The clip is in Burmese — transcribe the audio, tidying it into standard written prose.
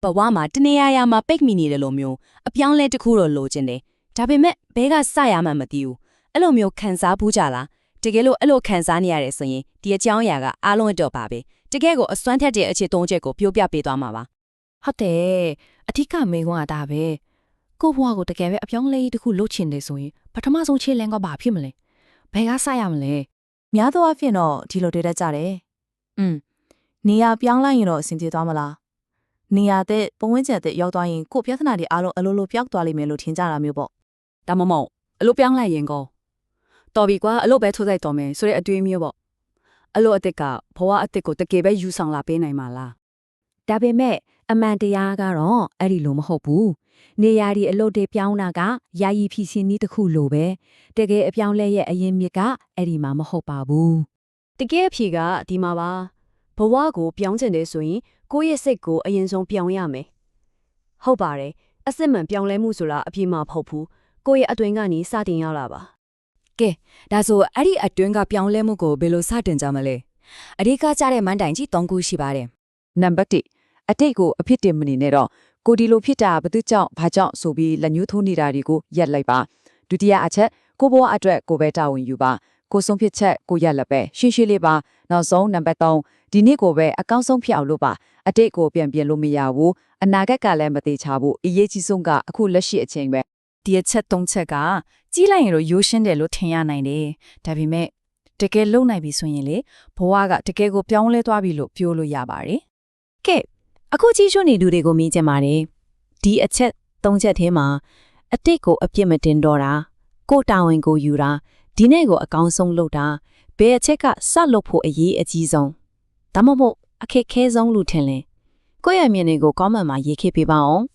ဘဝမှာတနေရာမှာပိတ်မိနေတယ်လို့မျိုးအပြောင်းလဲတစ်ခုတော့လိုချင်တယ်ဒါပေမဲ့ဘဲကစရမှမသိဘူးအဲ့လိုမျိုးခံစားဘူးကြလားတကယ်လို့အဲ့လိုခံစားနေရတယ်ဆိုရင်ဒီအကြောင်းအရာကအားလုံးတော့ပါပဲတကယ်ကိုအစွမ်းထက်တဲ့အခြေသုံးချက်ကိုပြောပြပေးသွားမှာပါဟုတ်တယ်အထီးကမေကွန်းကဒါပဲကို့ဘွားကိုတကယ်ပဲအပြောင်းလဲတစ်ခုလုပ်ချင်တယ်ဆိုရင်ပထမဆုံးခြေလန်းကဘာဖြစ်မလဲဘယ်ကစရမလဲများသောအားဖြင့်တော့ဒီလိုတွေ့တတ်ကြတယ်နေရာပြောင်းလိုက်ရင်တော့အဆင်ပြေသွားမလားနေရာတဲ့ပုံဝန်းကျင်တဲ့ရောက်သွားရင်ကို့ပြဿနာတွေအားလုံးအလိုလိုပြောက်သွားလိမ့်မယ်လို့ထင်ကြတာမျိုးပေါ့ဒါမှမဟုတ်အလိုပြောင်းလိုက်ရင်ကောတော်ပြီကွာအလိုပဲထိုးလိုက်တော်မယ်ဆိုတဲ့အတွေးမျိုးပေါ့အလိုအစ်စ်ကဘဝအစ်စ်ကိုတကယ်ပဲယူဆောင်လာပေးနိုင်မှာလားဒါပေမဲ့အမှန်တရားကတော့အဲ့ဒီလိုမဟုတ်ဘူးနေရာဒီအလုပ်တွေပြောင်းတာကယာယီဖြစ်စီနည်းတစ်ခုလိုပဲတကယ်အပြောင်းလဲရဲ့အရင်မြစ်ကအဲ့ဒီမှာမဟုတ်ပါဘူးတကယ်အဖြေကဒီမှာပါဘဝကိုပြောင်းချင်တယ်ဆိုရင်ကိုယ့်ရဲ့စိတ်ကိုအရင်ဆုံးပြောင်းရမယ်ဟုတ်ပါတယ်အစစ်မှန်ပြောင်းလဲမှုဆိုတာအပြည့်မဟုတ်ဘူးကိုယ့်ရဲ့အတွင်းကနေစတင်ရတာပါကဲဒါဆိုအဲ့ဒီအတွင်းကပြောင်းလဲမှုကိုဘယ်လိုစတင်ကြမလဲအဓိကကျတဲ့မန်တိုင်ကြီး၃ခုရှိပါတယ်နံပါတ်1အတိတ်ကိုအဖြစ်တင်မနေနဲ့တော့ကိုဒီလိုဖြစ်တာဘသူကြောင့်ဘာကြောင့်ဆိုပြီးလက်ညှိုးထိုးနေတာတွေကိုရက်လိုက်ပါဒုတိယအချက်ကိုဘဝအတွက်ကိုပဲတာဝန်ယူပါကိုဆုံးဖြစ်ချက်ကိုရက်လက်ပဲရှင်းရှင်းလေးပါနောက်ဆုံးနံပါတ်3ဒီနေ့ကိုပဲအကောင်းဆုံးဖြစ်အောင်လုပ်ပါအတိတ်ကိုပြန်ပြင်လို့မရဘူးအနာဂတ်ကလည်းမသေးချဘူးအရေးကြီးဆုံးကအခုလက်ရှိအချိန်ပဲဒီအချက်၃ချက်ကကြီးလိုက်ရင်တော့ရိုးရှင်းတယ်လို့ထင်ရနိုင်တယ်ဒါပေမဲ့တကယ်လုံနိုင်ပြီဆိုရင်လေဘဝကတကယ်ကိုပြောင်းလဲသွားပြီလို့ပြောလို့ရပါတယ်ကဲအခုကြီးကျွနေသူတွေကိုမေးချင်ပါတယ်ဒီအချက်၃ချက်ထဲမှာအတိတ်ကိုအပြစ်မတင်တော့တာကိုတာဝန်ကိုယူတာဒီနေ့ကိုအကောင်းဆုံးလုပ်တာဘယ်အချက်ကစလုပ်ဖို့အရေးအကြီးဆုံးဒါမှမဟုတ်အခက်ခဲဆုံးလို့ထင်လဲကိုယ့်ရဲ့အမြင်တွေကို comment မှာရေးခဲ့ပေးပါအောင်